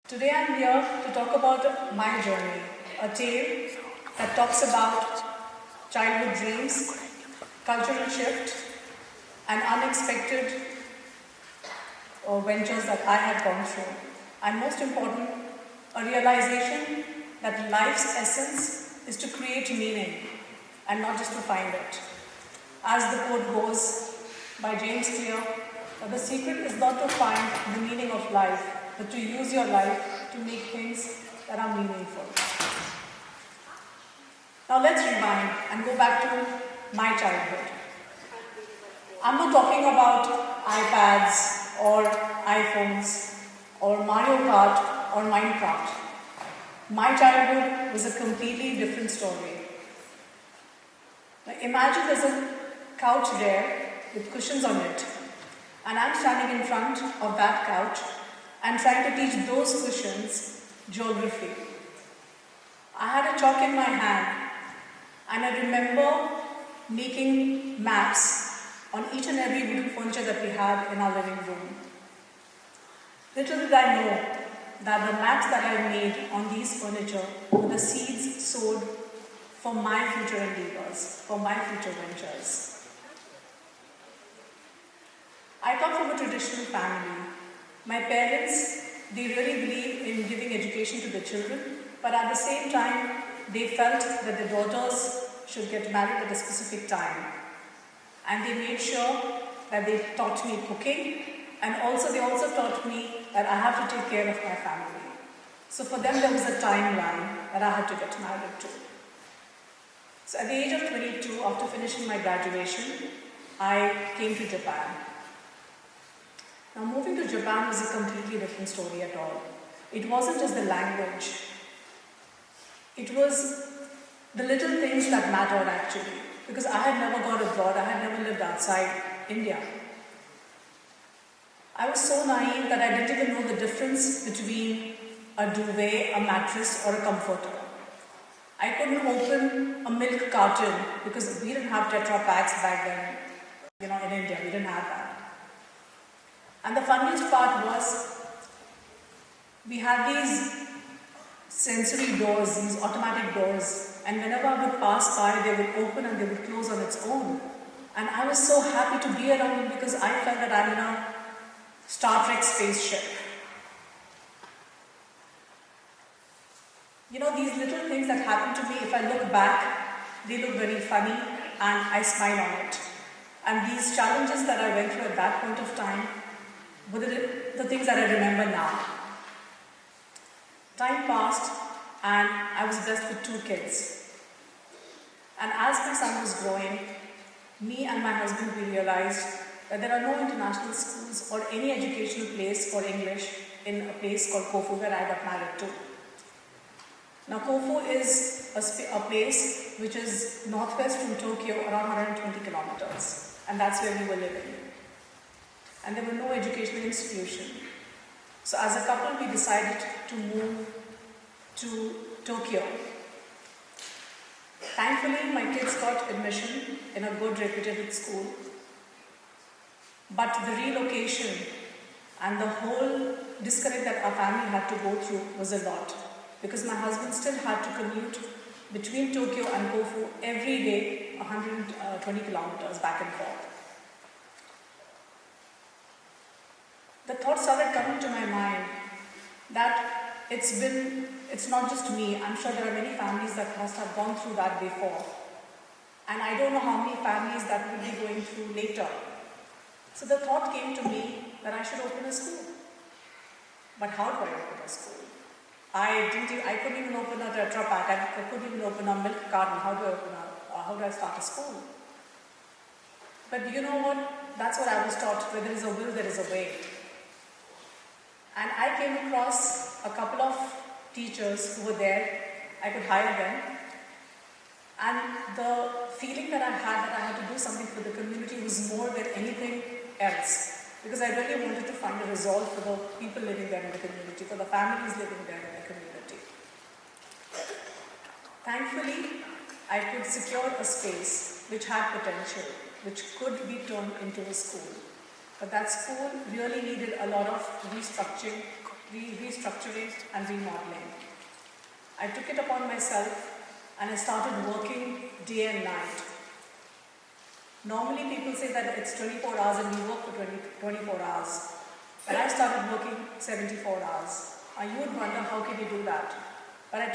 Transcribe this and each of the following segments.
Today I'm here to talk about my journey, a tale that talks about childhood dreams, cultural shift, and unexpected ventures that I have gone through. And most important, a realization that life's essence is to create meaning and not just to find it. As the quote goes by James Clear, that the secret is not to find the meaning of life, but to use your life to make things that are meaningful. Now let's rewind and go back to my childhood. I'm not talking about iPads or iPhones or Mario Kart or Minecraft. My childhood was a completely different story. Now imagine there's a couch there with cushions on it, and I'm standing in front of that couch and trying to teach those cushions geography. I had a chalk in my hand, and I remember making maps on each and every wooden furniture that we had in our living room. Little did I know that the maps that I made on these furniture were the seeds sowed for my future endeavors, for my future ventures. I come from a traditional family. My parents, they really believe in giving education to the children, but at the same time, they felt that the daughters should get married at a specific time. And they made sure that they taught me cooking, and they also taught me that I have to take care of my family. So for them, there was a timeline that I had to get married to. So at the age of 22, after finishing my graduation, I came to Japan. Now moving to Japan was a completely different story at all. It wasn't just the language. It was the little things that mattered actually. Because I had never gone abroad, I had never lived outside India. I was so naive that I didn't even know the difference between a duvet, a mattress, or a comforter. I couldn't open a milk carton because we didn't have Tetra Packs back then. In India, we didn't have that. And the funniest part was, we had these sensory doors, these automatic doors, and whenever I would pass by, they would open and they would close on its own. And I was so happy to be around it because I felt that I'm in a Star Trek spaceship. These little things that happen to me, if I look back, they look very funny and I smile on it. And these challenges that I went through at that point of time were the things that I remember now. Time passed and I was blessed with 2 kids. And as my son was growing, me and my husband, we realized that there are no international schools or any educational place for English in a place called Kofu where I got married to. Now Kofu is a place which is northwest from Tokyo, around 120 kilometers. And that's where we were living. And there were no educational institution. So as a couple, we decided to move to Tokyo. Thankfully, my kids got admission in a good reputed school. But the relocation and the whole disconnect that our family had to go through was a lot. Because my husband still had to commute between Tokyo and Kofu every day, 120 kilometers back and forth. The thought started coming to my mind that it's not just me. I'm sure there are many families that must have gone through that before. And I don't know how many families that will be going through later. So the thought came to me that I should open a school. But how do I open a school? I couldn't even open a Tetra Pak. I couldn't even open a milk carton. How do I start a school? But you know what? That's what I was taught. Where there is a will, there is a way. And I came across a couple of teachers who were there. I could hire them. And the feeling that I had to do something for the community was more than anything else. Because I really wanted to find a resolve for the people living there in the community, for the families living there in the community. Thankfully, I could secure a space which had potential, which could be turned into a school. But that school really needed a lot of restructuring, restructuring and remodeling. I took it upon myself and I started working day and night. Normally people say that it's 24 hours and we work for 24 hours. But I started working 74 hours. You would wonder, how can you do that? But I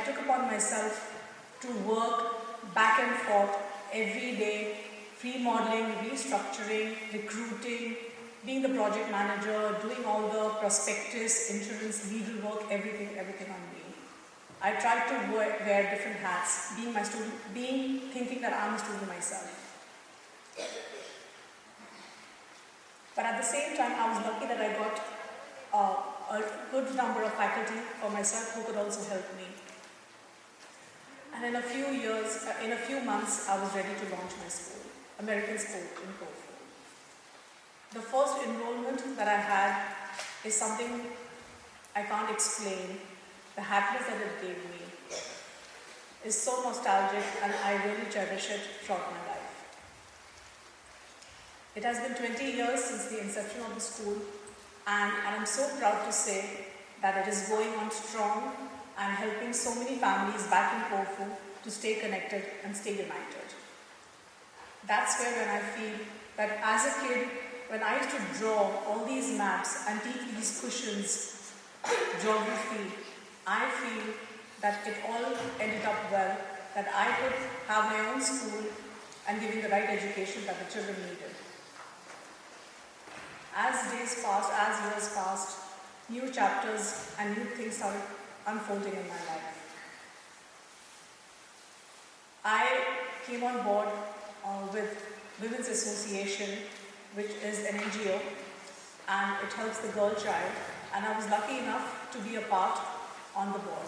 took upon myself to work back and forth every day, remodeling, restructuring, recruiting, being the project manager, doing all the prospectus, insurance, legal work, everything on me. I tried to wear different hats, thinking that I'm a student myself. But at the same time, I was lucky that I got a good number of faculty for myself who could also help me. And in a few months, I was ready to launch my school, American School in Kofu. The first enrollment that I had is something I can't explain. The happiness that it gave me is so nostalgic, and I really cherish it throughout my life. It has been 20 years since the inception of the school, and I'm so proud to say that it is going on strong and helping so many families back in Kofu to stay connected and stay united. That's where when I feel that as a kid, when I used to draw all these maps and teach these cushions, geography, I feel that it all ended up well, that I could have my own school and giving the right education that the children needed. As days passed, as years passed, new chapters and new things started unfolding in my life. I came on board with Women's Association, which is an NGO, and it helps the girl child, and I was lucky enough to be a part on the board.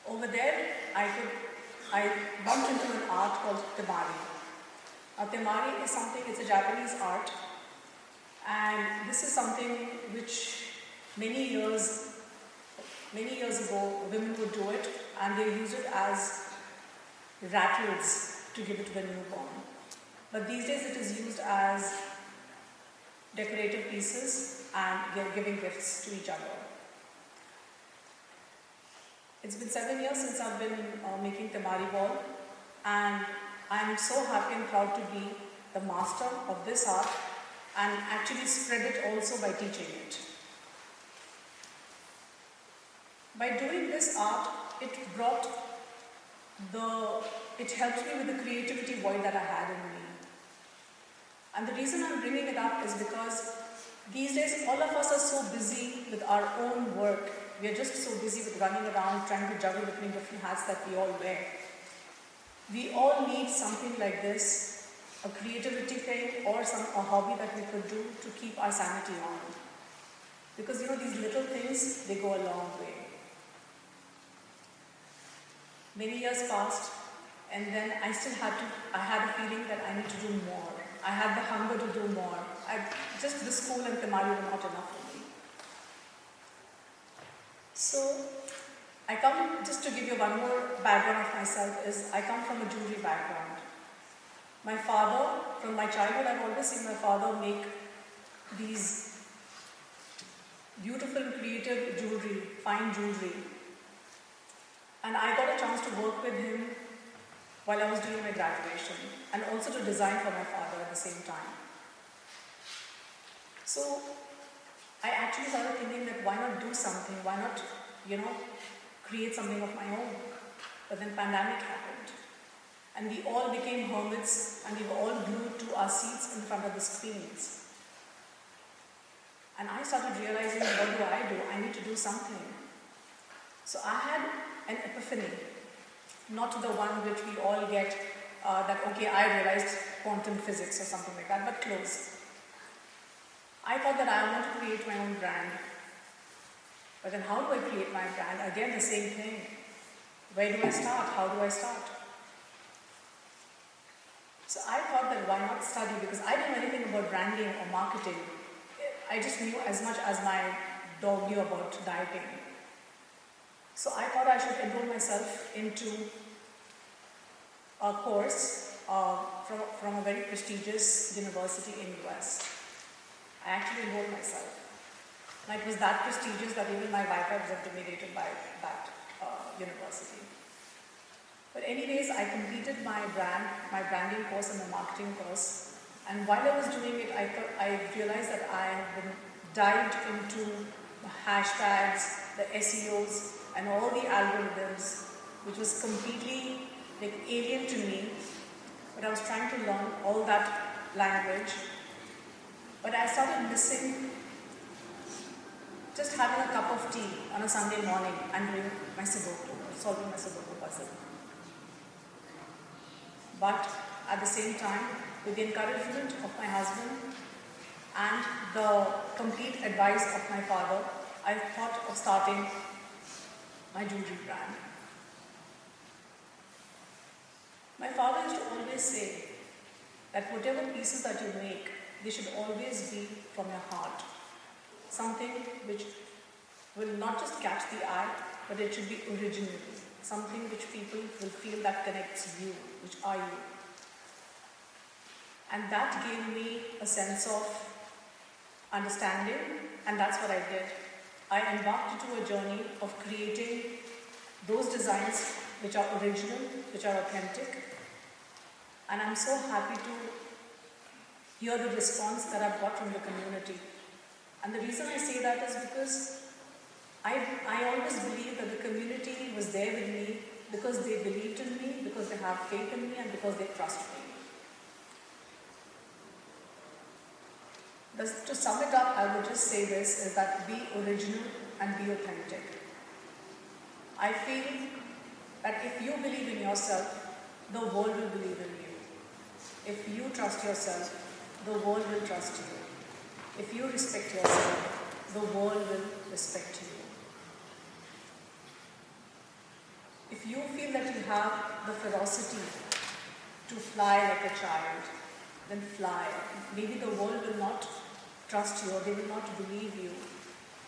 Over there, I bumped into an art called temari. Now, temari is something, it's a Japanese art, and this is something which many years ago, women would do it, and they use it as rattles to give it to the newborn. But these days it is used as decorative pieces and they're giving gifts to each other. It's been 7 years since I've been making temari ball, and I'm so happy and proud to be the master of this art and actually spread it also by teaching it. By doing this art, it helped me with the creativity void that I had in me. And the reason I'm bringing it up is because these days all of us are so busy with our own work. We are just so busy with running around trying to juggle between different hats that we all wear. We all need something like this, a creativity thing or a hobby that we could do to keep our sanity on. Because these little things, they go a long way. Many years passed, and then I had a feeling that I need to do more. I had the hunger to do more. Just the school and temari were not enough for me. So, just to give you one more background of myself, is I come from a jewelry background. My father, from my childhood, I've always seen my father make these beautiful and creative jewelry, fine jewelry. And I got a chance to work with him while I was doing my graduation, and also to design for my father at the same time. So I actually started thinking that why not do something, why not, create something of my own. But then pandemic happened, and we all became hermits, and we were all glued to our seats in front of the screens. And I started realizing, what do? I need to do something. So I had an epiphany, not the one which we all get, I realized quantum physics or something like that, but close. I thought that I want to create my own brand. But then how do I create my brand? Again, the same thing. Where do I start? How do I start? So I thought that why not study? Because I didn't know anything about branding or marketing. I just knew as much as my dog knew about dieting. So I thought I should enroll myself into a course from a very prestigious university in US. I actually enrolled myself. And it was that prestigious that even my Wi-Fi was intimidated by that university. But anyways, I completed my branding course and the marketing course. And while I was doing it, I realized that I had been dived into the hashtags, the SEOs, and all the algorithms, which was completely like alien to me. But I was trying to learn all that language. But I started missing just having a cup of tea on a Sunday morning and doing my Sudoku, solving my Sudoku puzzle. But at the same time, with the encouragement of my husband and the complete advice of my father, I thought of starting my jewelry brand. My father used to always say that whatever pieces that you make, they should always be from your heart. Something which will not just catch the eye, but it should be original. Something which people will feel that connects you, which are you. And that gave me a sense of understanding, and that's what I did. I embarked into a journey of creating those designs which are original, which are authentic. And I'm so happy to hear the response that I've got from the community. And the reason I say that is because I always believe that the community was there with me because they believed in me, because they have faith in me, and because they trust me. To sum it up, I would just say this, is that be original and be authentic. I feel that if you believe in yourself, the world will believe in you. If you trust yourself, the world will trust you. If you respect yourself, the world will respect you. If you feel that you have the ferocity to fly like a child, then fly. Maybe the world will not trust you or they will not believe you.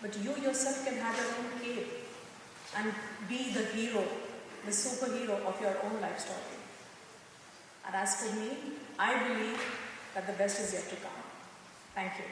But you yourself can have your own cape and be the hero, the superhero of your own life story. And as for me, I believe that the best is yet to come. Thank you.